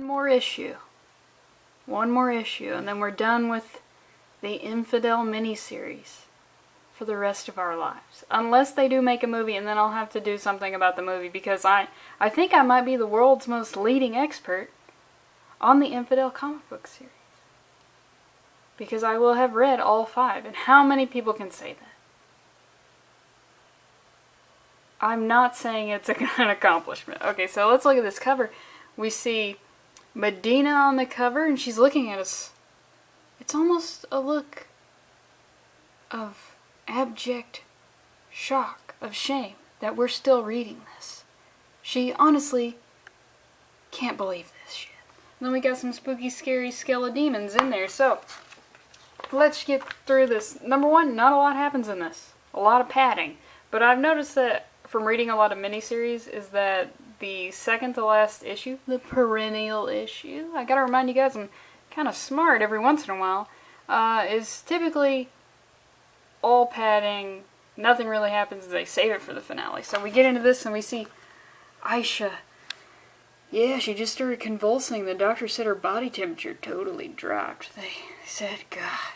One more issue. One more issue, and then we're done with the Infidel miniseries for the rest of our lives. Unless they do make a movie, and then I'll have to do something about the movie, because I think I might be the world's most leading expert on the Infidel comic book series. Because I will have read all 5, and how many people can say that? I'm not saying it's an accomplishment. Okay, so let's look at this cover. We see Medina on the cover, and she's looking at us. It's almost a look of abject shock, of shame, that we're still reading this. She honestly can't believe this shit. And then we got some spooky, scary skeledemons in there, so let's get through this. Number 1, not a lot happens in this. A lot of padding. But I've noticed that from reading a lot of miniseries is that the second to last issue, the perennial issue, I gotta remind you guys I'm kind of smart every once in a while, is typically all padding. Nothing really happens. They save it for the finale. So we get into this and we see Aisha. Yeah, she just started convulsing. The doctor said her body temperature totally dropped. They said, God,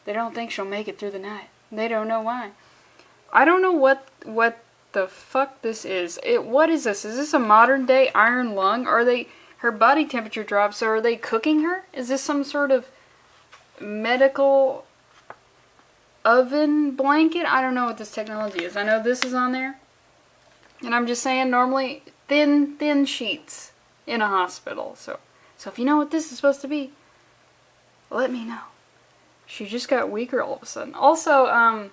they don't think she'll make it through the night. They don't know why. I don't know what the fuck this is. What is this? Is this a modern day iron lung? Are they, her body temperature drops, so are they cooking her? Is this some sort of medical oven blanket? I don't know what this technology is. I know this is on there. And I'm just saying, normally thin sheets in a hospital. So if you know what this is supposed to be, let me know. She just got weaker all of a sudden. Also,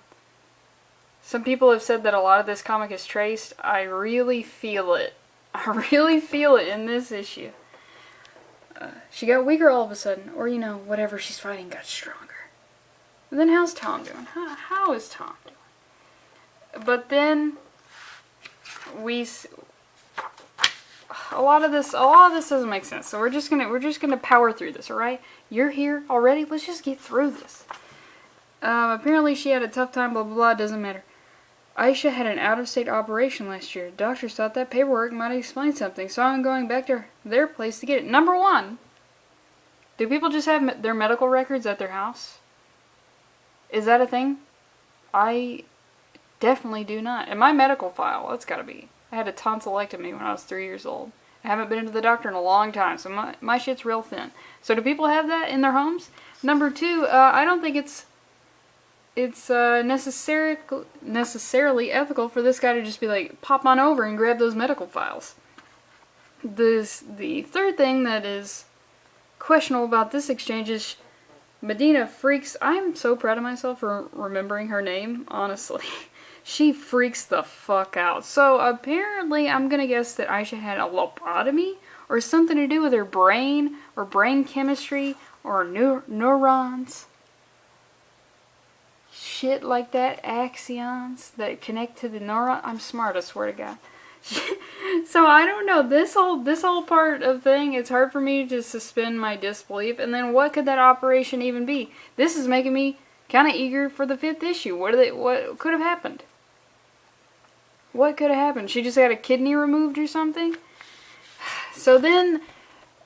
some people have said that a lot of this comic is traced. I really feel it. I really feel it in this issue. She got weaker all of a sudden, or whatever she's fighting got stronger. And then how's Tom doing? How is Tom doing? But then a lot of this doesn't make sense. So we're just gonna power through this, all right? You're here already. Let's just get through this. Apparently she had a tough time. Blah blah blah. Doesn't matter. Aisha had an out-of-state operation last year. Doctors thought that paperwork might explain something, so I'm going back to their place to get it. Number 1, do people just have their medical records at their house? Is that a thing? I definitely do not. In my medical file, that's gotta be. I had a tonsillectomy when I was 3 years old. I haven't been into the doctor in a long time, so my shit's real thin. So do people have that in their homes? Number 2, I don't think it's necessarily ethical for this guy to just be like, pop on over and grab those medical files. The third thing that is questionable about this exchange is Medina freaks. I'm so proud of myself for remembering her name, honestly. She freaks the fuck out. So apparently I'm gonna guess that Aisha had a lobotomy or something to do with her brain or brain chemistry or neurons. Shit like that, axons that connect to the neuron. I'm smart, I swear to God. So I don't know, this whole part of thing, it's hard for me to suspend my disbelief. And then what could that operation even be? This is making me kind of eager for the 5th issue. What could have happened? What could have happened? She just had a kidney removed or something? So then,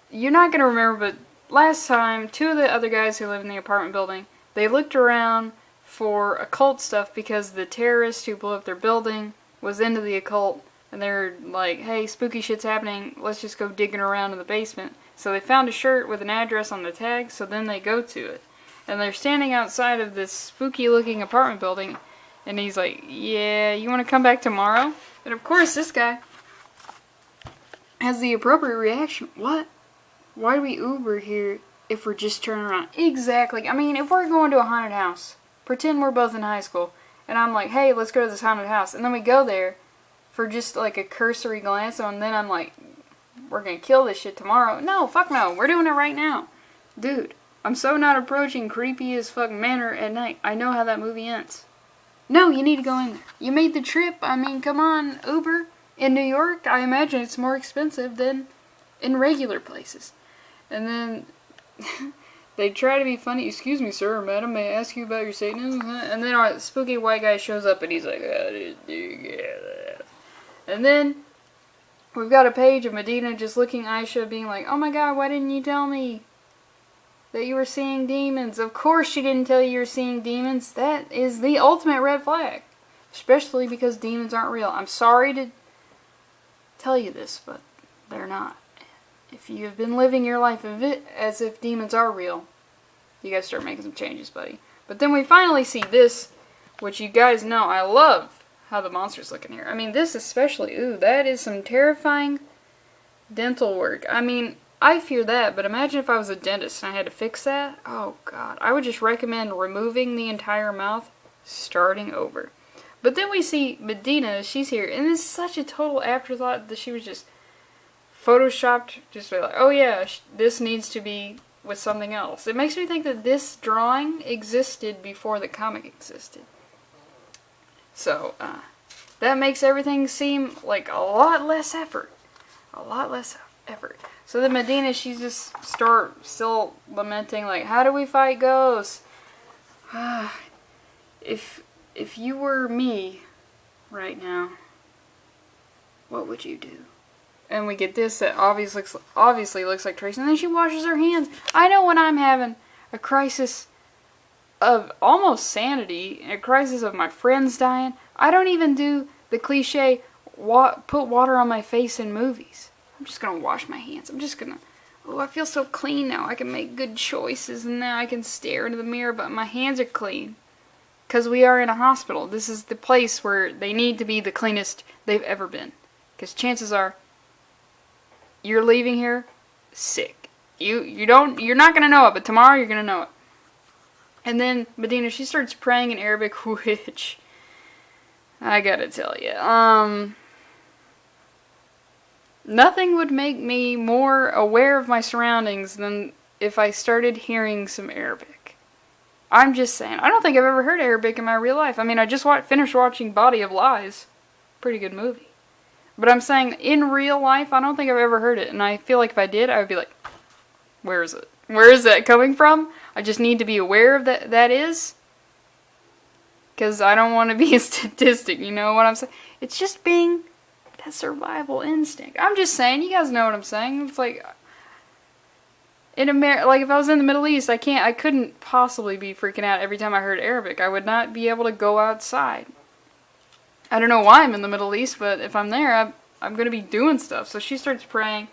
you're not going to remember, but last time, 2 of the other guys who live in the apartment building, they looked around for occult stuff because the terrorist who blew up their building was into the occult, and they're like, hey, spooky shit's happening, let's just go digging around in the basement. So they found a shirt with an address on the tag, so then they go to it. And they're standing outside of this spooky looking apartment building, and he's like, yeah, you want to come back tomorrow? And of course this guy has the appropriate reaction. What? Why do we Uber here if we're just turning around? Exactly. I mean, if we're going to a haunted house, pretend we're both in high school, and I'm like, hey, let's go to this haunted house. And then we go there for just like a cursory glance, and then I'm like, we're gonna kill this shit tomorrow. No, fuck no. We're doing it right now. Dude, I'm so not approaching creepy as fuck manner at night. I know how that movie ends. No, you need to go in there. You made the trip. I mean, come on, Uber. In New York, I imagine it's more expensive than in regular places. And then they try to be funny. Excuse me, sir or madam, may I ask you about your Satanism? And then our spooky white guy shows up and he's like, how did you get that? And then we've got a page of Medina just looking at Aisha being like, oh my god, why didn't you tell me that you were seeing demons? Of course she didn't tell you were seeing demons. That is the ultimate red flag. Especially because demons aren't real. I'm sorry to tell you this, but they're not. If you have been living your life as if demons are real, you gotta start making some changes, buddy. But then we finally see this, which you guys know I love how the monster's looking here. I mean, this especially, ooh, that is some terrifying dental work. I mean, I fear that, but imagine if I was a dentist and I had to fix that. Oh, God. I would just recommend removing the entire mouth, starting over. But then we see Medina, she's here, and this is such a total afterthought that she was just photoshopped, just like, oh yeah, this needs to be with something else. It makes me think that this drawing existed before the comic existed. So, that makes everything seem like a lot less effort. A lot less effort. So then Medina, she just still lamenting, like, how do we fight ghosts? If you were me right now, what would you do? And we get this that obviously looks like Tracy. And then she washes her hands. I know when I'm having a crisis of almost sanity, a crisis of my friends dying, I don't even do the cliche, put water on my face in movies. I'm just going to wash my hands. I'm just going to, oh, I feel so clean now. I can make good choices and now I can stare into the mirror, but my hands are clean. Because we are in a hospital. This is the place where they need to be the cleanest they've ever been. Because chances are, you're leaving here sick. You're not going to know it, but tomorrow you're going to know it. And then Medina, she starts praying in Arabic, which I gotta tell you, nothing would make me more aware of my surroundings than if I started hearing some Arabic. I'm just saying, I don't think I've ever heard Arabic in my real life. I mean, I just finished watching Body of Lies. Pretty good movie. But I'm saying, in real life, I don't think I've ever heard it. And I feel like if I did, I would be like, where is it? Where is that coming from? I just need to be aware of that is. Because I don't want to be a statistic, you know what I'm saying? It's just being that survival instinct. I'm just saying, you guys know what I'm saying. It's like, in like if I was in the Middle East, I couldn't possibly be freaking out every time I heard Arabic. I would not be able to go outside. I don't know why I'm in the Middle East, but if I'm there, I'm going to be doing stuff. So she starts praying,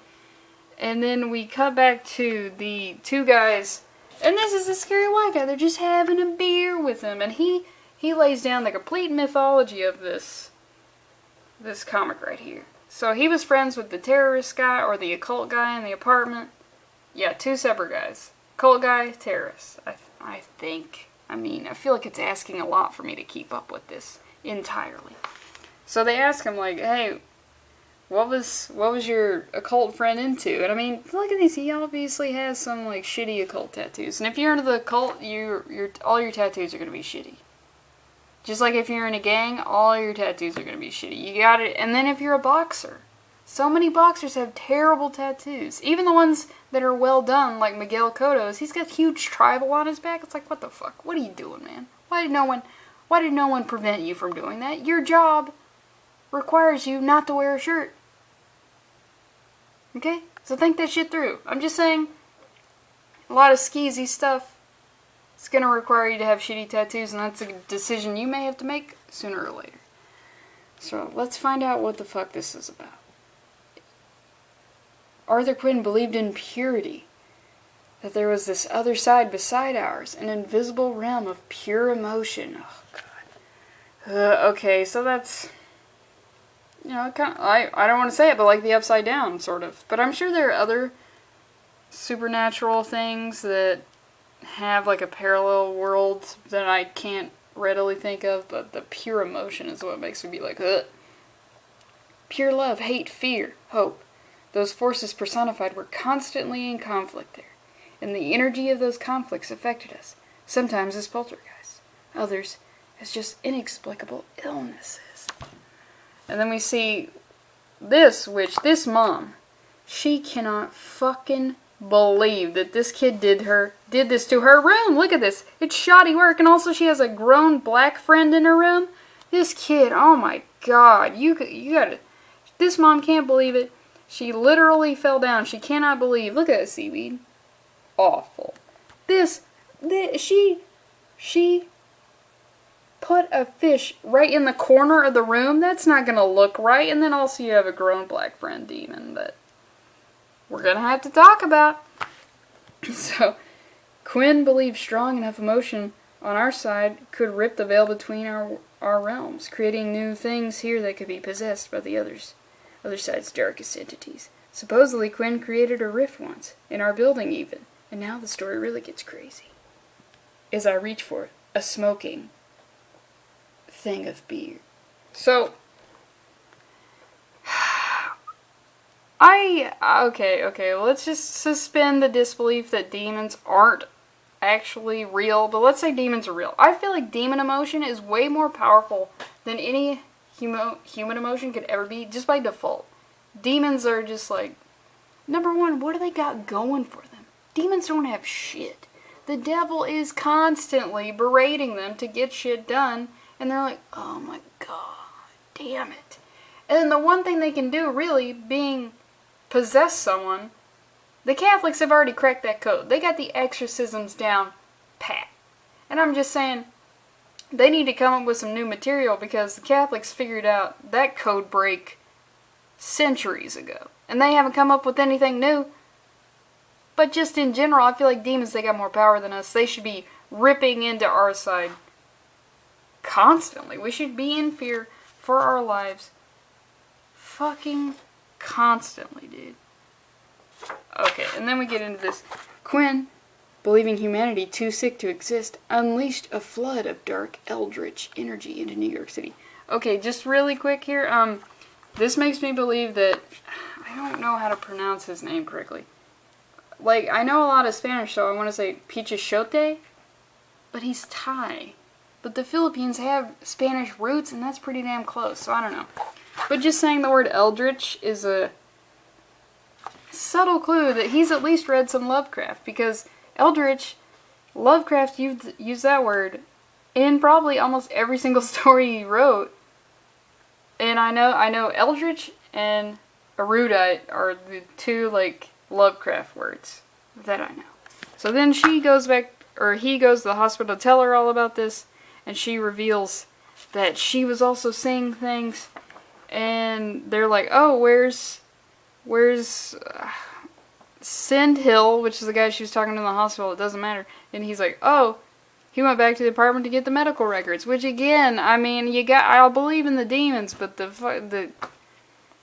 and then we cut back to the two guys, and this is the scary white guy. They're just having a beer with him, and he lays down the complete mythology of this comic right here. So he was friends with the terrorist guy, or the occult guy in the apartment. Yeah, two separate guys. Occult guy, terrorist. I think. I mean, I feel like it's asking a lot for me to keep up with this entirely. So they ask him, like, hey, what was your occult friend into? And I mean, look at these. He obviously has some, like, shitty occult tattoos. And if you're into the occult, all your tattoos are going to be shitty. Just like if you're in a gang, all your tattoos are going to be shitty. You got it. And then if you're a boxer, so many boxers have terrible tattoos. Even the ones that are well done, like Miguel Cotto's, he's got huge tribal on his back. It's like, what the fuck? What are you doing, man? Why did no one prevent you from doing that? Your job requires you not to wear a shirt. Okay? So think that shit through. I'm just saying, a lot of skeezy stuff. It's going to require you to have shitty tattoos, and that's a decision you may have to make sooner or later. So, let's find out what the fuck this is about. Arthur Quinn believed in purity. That there was this other side beside ours, an invisible realm of pure emotion. Oh, God. Okay, so that's, you know, kind of, I don't want to say it, but like the Upside Down, sort of. But I'm sure there are other supernatural things that have like a parallel world that I can't readily think of, but the pure emotion is what makes me be like, ugh. Pure love, hate, fear, hope. Those forces personified were constantly in conflict there, and the energy of those conflicts affected us, sometimes as poltergeists, others as just inexplicable illnesses. And then we see this mom, she cannot fucking believe that this kid did this to her room. Look at this. It's shoddy work, and also she has a grown black friend in her room. This kid, oh my God, you gotta, This mom can't believe it. She literally fell down. She cannot believe. Look at that seaweed. Awful. She put a fish right in the corner of the room. That's not going to look right. And then also you have a grown black friend demon that we're going to have to talk about. So, Quinn believes strong enough emotion on our side could rip the veil between our realms, creating new things here that could be possessed by the other side's darkest entities. Supposedly, Quinn created a rift once, in our building even, and now the story really gets crazy. As I reach for it, a smoking thing of beer. So, okay, let's just suspend the disbelief that demons aren't actually real, but let's say demons are real. I feel like demon emotion is way more powerful than any human emotion could ever be, just by default. Demons are just like, number one, what do they got going for them? Demons don't have shit. The devil is constantly berating them to get shit done, and they're like, oh my god, damn it. And then the one thing they can do, really, being possess someone, the Catholics have already cracked that code. They got the exorcisms down pat. And I'm just saying, they need to come up with some new material, because the Catholics figured out that code break centuries ago. And they haven't come up with anything new. But just in general, I feel like demons, they got more power than us. They should be ripping into our side constantly. We should be in fear for our lives fucking constantly, dude. Okay, and then we get into this. Quinn, believing humanity too sick to exist, unleashed a flood of dark eldritch energy into New York City. Okay, just really quick here. This makes me believe that, I don't know how to pronounce his name correctly. Like, I know a lot of Spanish, so I want to say Pichichote, but he's Thai. But the Philippines have Spanish roots, and that's pretty damn close, so I don't know. But just saying the word eldritch is a subtle clue that he's at least read some Lovecraft, because eldritch, Lovecraft used that word in probably almost every single story he wrote. And I know eldritch and erudite are the two, like, Lovecraft words that I know. So then she goes back, or he goes to the hospital to tell her all about this, and she reveals that she was also seeing things, and they're like, oh, where's Sindhill, which is the guy she was talking to in the hospital, it doesn't matter. And he's like, oh, he went back to the apartment to get the medical records, which again, I mean, I'll believe in the demons, but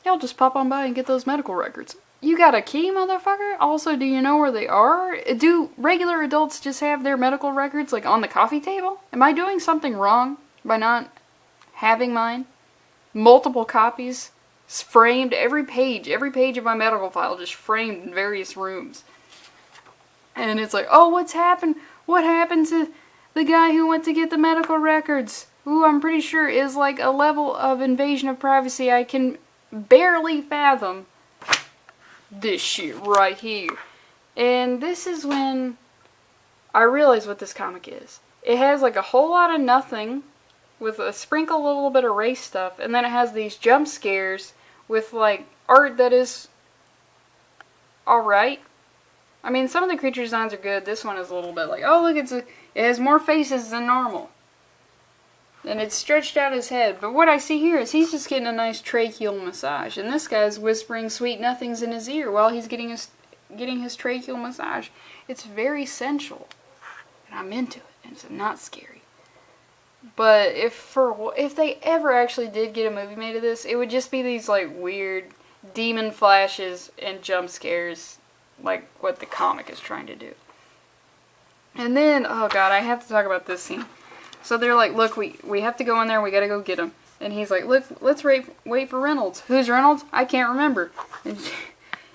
y'all just pop on by and get those medical records. You got a key, motherfucker? Also, do you know where they are? Do regular adults just have their medical records, like, on the coffee table? Am I doing something wrong by not having mine? Multiple copies, framed, every page of my medical file just framed in various rooms. And it's like, oh, what's happened? What happened to the guy who went to get the medical records? Who I'm pretty sure is like a level of invasion of privacy I can barely fathom. This shit right here. And this is when I realize what this comic is. It has like a whole lot of nothing with a sprinkle, a little bit of race stuff, and then it has these jump scares with like art that is alright. I mean, some of the creature designs are good. This one is a little bit like, oh look, it has more faces than normal. And it's stretched out his head. But what I see here is he's just getting a nice tracheal massage. And this guy's whispering sweet nothings in his ear while he's getting his tracheal massage. It's very sensual. And I'm into it. And it's not scary. But if they ever actually did get a movie made of this, it would just be these like weird demon flashes and jump scares. Like what the comic is trying to do. And then, oh god, I have to talk about this scene. So they're like, look, we have to go in there, we gotta go get him. And he's like, look, let's wait for Reynolds. Who's Reynolds? I can't remember.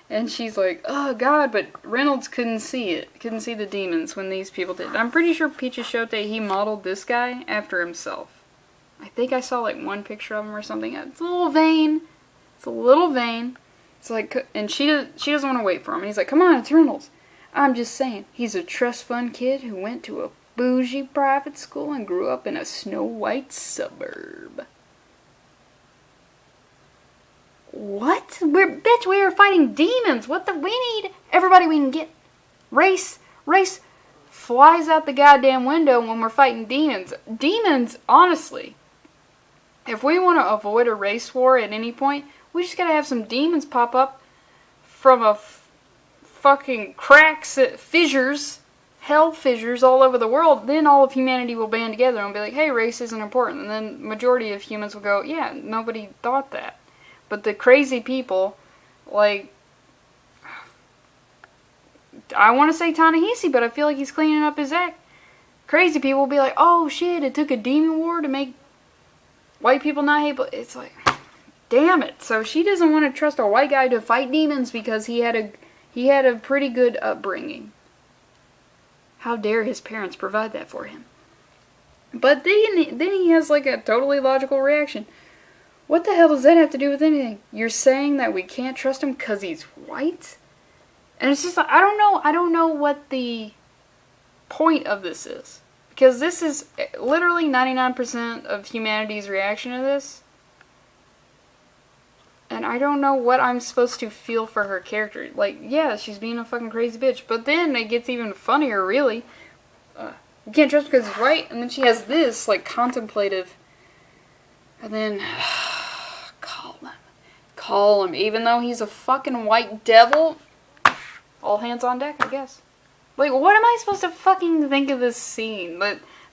And she's like, oh god, but Reynolds couldn't see it. Couldn't see the demons when these people did. I'm pretty sure Pichichote, he modeled this guy after himself. I think I saw like one picture of him or something. It's a little vain. It's like, and she doesn't want to wait for him. And he's like, come on, it's Reynolds. I'm just saying, he's a trust fund kid who went to a bougie private school and grew up in a Snow White suburb. What? Bitch, we are fighting demons. What the? We need everybody we can get. Race flies out the goddamn window when we're fighting demons. Demons, honestly, if we want to avoid a race war at any point, we just gotta have some demons pop up from a fucking cracks, fissures, hell fissures all over the world. Then all of humanity will band together and be like, hey, race isn't important. And then majority of humans will go, yeah, nobody thought that. But the crazy people, like, I want to say Ta-Nehisi, but I feel like he's cleaning up his act. Crazy people will be like, oh shit, it took a demon war to make white people not hate, but it's like, damn it. So she doesn't want to trust a white guy to fight demons because he had a pretty good upbringing. How dare his parents provide that for him? But then he has like a totally logical reaction. What the hell does that have to do with anything? You're saying that we can't trust him because he's white? And it's just like, I don't know what the point of this is. Because this is literally 99% of humanity's reaction to this. And I don't know what I'm supposed to feel for her character. Like, yeah, she's being a fucking crazy bitch. But then it gets even funnier, really. You can't trust him because he's white. And then she has this, like, contemplative. And then, call him. Even though he's a fucking white devil. All hands on deck, I guess. Like, what am I supposed to fucking think of this scene?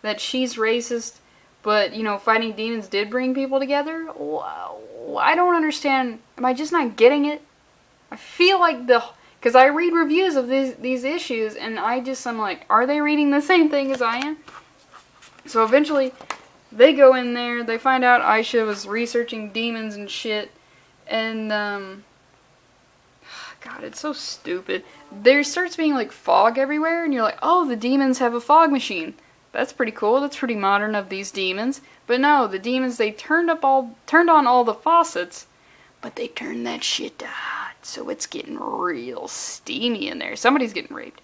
That she's racist, but, you know, fighting demons did bring people together? Wow. I don't understand. Am I just not getting it? I feel like because I read reviews of these issues, and I'm like, are they reading the same thing as I am? So eventually, they go in there, they find out Aisha was researching demons and shit, and, God, it's so stupid. There starts being, like, fog everywhere, and you're like, oh, the demons have a fog machine. That's pretty cool. That's pretty modern of these demons. But no, the demons, they turned on all the faucets, but they turned that shit to hot, so it's getting real steamy in there. Somebody's getting raped.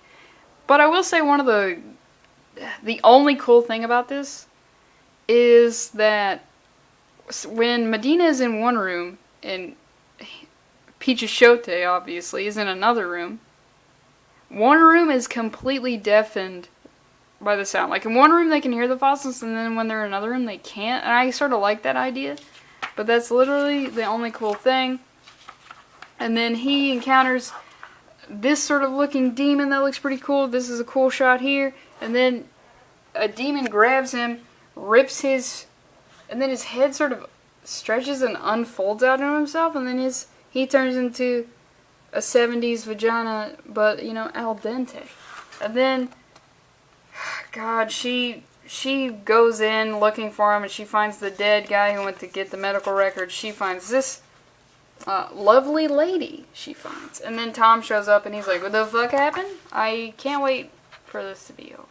But I will say one of the only cool thing about this is that when Medina is in one room, and Pichichote, obviously, is in another room. One room is completely deafened by the sound. Like, in one room they can hear the faucets, and then when they're in another room they can't. And I sort of like that idea. But that's literally the only cool thing. And then he encounters this sort of looking demon that looks pretty cool. This is a cool shot here. And then a demon grabs him, rips his... And then his head sort of stretches and unfolds out of himself, and then he turns into a 70s vagina, but, you know, al dente. And then, God, she goes in looking for him, and she finds the dead guy who went to get the medical records. She finds this lovely lady, she finds. And then Tom shows up, and he's like, what the fuck happened? I can't wait for this to be over.